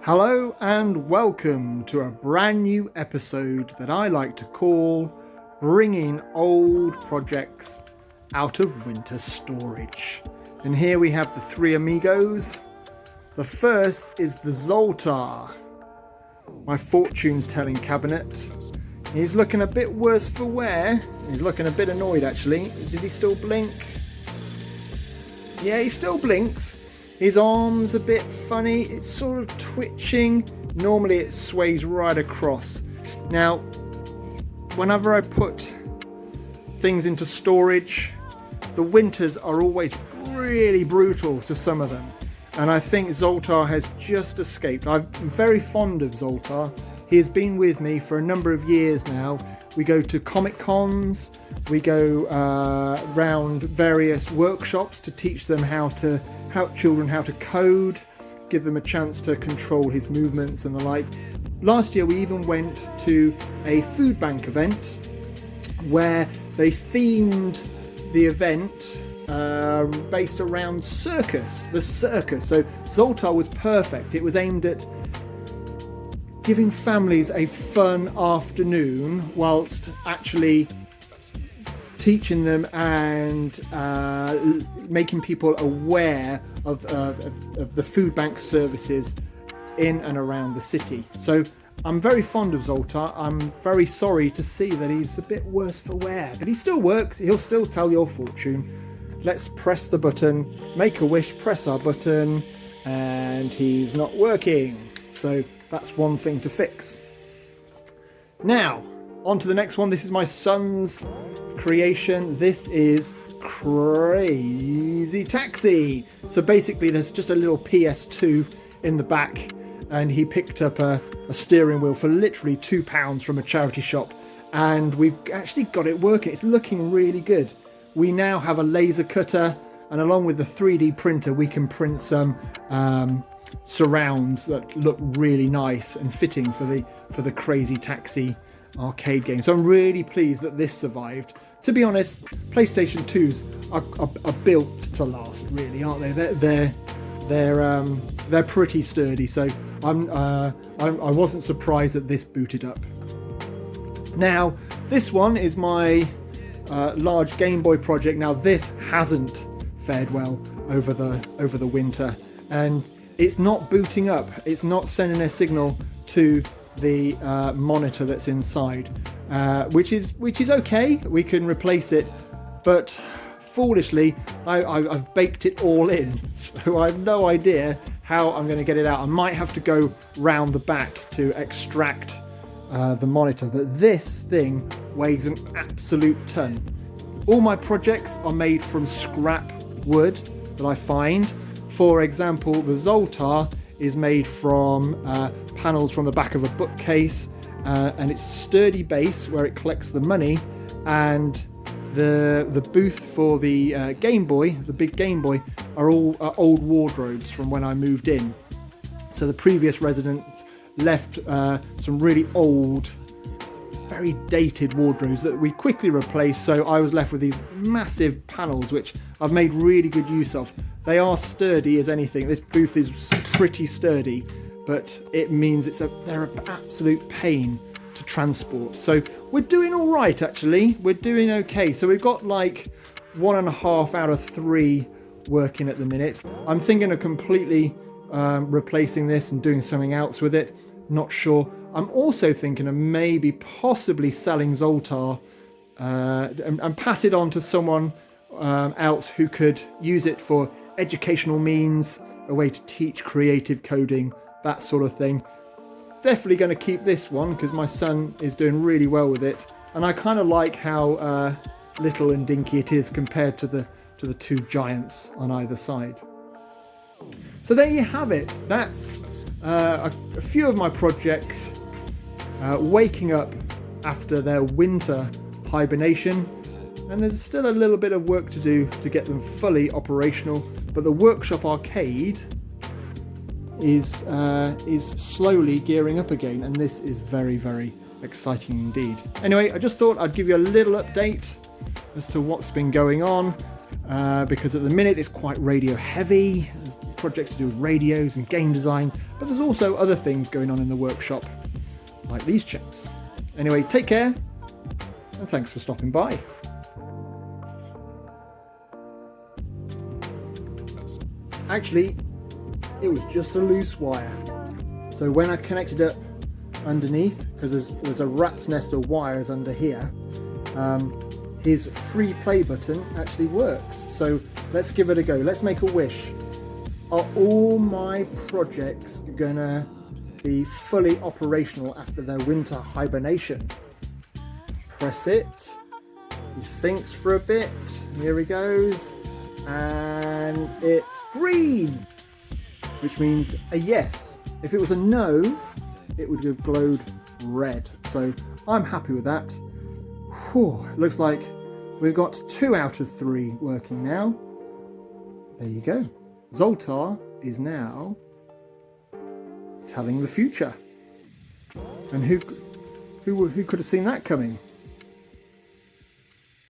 Hello and welcome to a brand new episode that I like to call Bringing Old Projects Out of Winter Storage. And here we have the three amigos. The first is the Zoltar, my fortune telling cabinet. He's looking a bit worse for wear. He's looking a bit annoyed actually. Does he still blink? Yeah, he still blinks. His arm's a bit funny, it's sort of twitching. Normally it sways right across. Now, whenever I put things into storage, the winters are always really brutal to some of them. And I think Zoltar has just escaped. I'm very fond of Zoltar. He has been with me for a number of years now. We go to Comic Cons, we go around various workshops to teach them how to code, give them a chance to control his movements and the like. Last year we even went to a food bank event where they themed the event based around the circus. So Zoltar was perfect. It was aimed at giving families a fun afternoon whilst actually teaching them and making people aware of the food bank services in and around the city. So I'm very fond of Zoltar. I'm very sorry to see that he's a bit worse for wear, but he still works. He'll still tell your fortune. Let's press the button, make a wish, press our button, and he's not working. So that's one thing to fix. Now, on to the next one. This is my son's creation. This is Crazy Taxi. So basically there's just a little PS2 in the back, and he picked up a steering wheel for literally £2 from a charity shop, and we've actually got it working. It's looking really good. We now have a laser cutter, and along with the 3D printer we can print some surrounds that look really nice and fitting for the Crazy Taxi arcade game. So I'm really pleased that this survived. To be honest, PlayStation 2s are built to last, really, aren't they? They're pretty sturdy. So I wasn't surprised that this booted up. Now this one is my large Game Boy project. Now this hasn't fared well over the winter, and it's not booting up. It's not sending a signal to the monitor that's inside, which is okay. We can replace it, but foolishly I've baked it all in, so I have no idea how I'm going to get it out. I might have to go round the back to extract the monitor, but this thing weighs an absolute ton. All my projects are made from scrap wood that I find. For example, the Zoltar is made from panels from the back of a bookcase, and it's sturdy base where it collects the money, and the booth for the Game Boy, the big Game Boy, are all old wardrobes from when I moved in. So the previous residents left some really old, very dated wardrobes that we quickly replaced, so I was left with these massive panels which I've made really good use of. They are sturdy as anything. This booth is pretty sturdy, but it means they're an absolute pain to transport. So we're doing all right, actually. We're doing okay. So we've got like 1.5 out of 3 working at the minute. I'm thinking of completely replacing this and doing something else with it. Not sure. I'm also thinking of possibly selling Zoltar and pass it on to someone else who could use it for educational means, a way to teach creative coding, that sort of thing. Definitely going to keep this one because my son is doing really well with it, and I kind of like how little and dinky it is compared to the two giants on either side. So there you have it. That's a few of my projects waking up after their winter hibernation, and there's still a little bit of work to do to get them fully operational, but the workshop arcade is slowly gearing up again, and this is very, very exciting indeed. Anyway, I just thought I'd give you a little update as to what's been going on, because at the minute it's quite radio heavy. There's projects to do with radios and game design, but there's also other things going on in the workshop, like these chaps. Anyway, take care, and thanks for stopping by. Actually, it was just a loose wire. So when I connected it underneath, because there's a rat's nest of wires under here, his free play button actually works. So let's give it a go. Let's make a wish. Are all my projects gonna be fully operational after their winter hibernation? Press it. He thinks for a bit. Here he goes. And it's green, which means a yes. If it was a no, it would have glowed red. So I'm happy with that. Whew, it looks like we've got 2 out of 3 working now. There you go. Zoltar is now telling the future. And who could have seen that coming?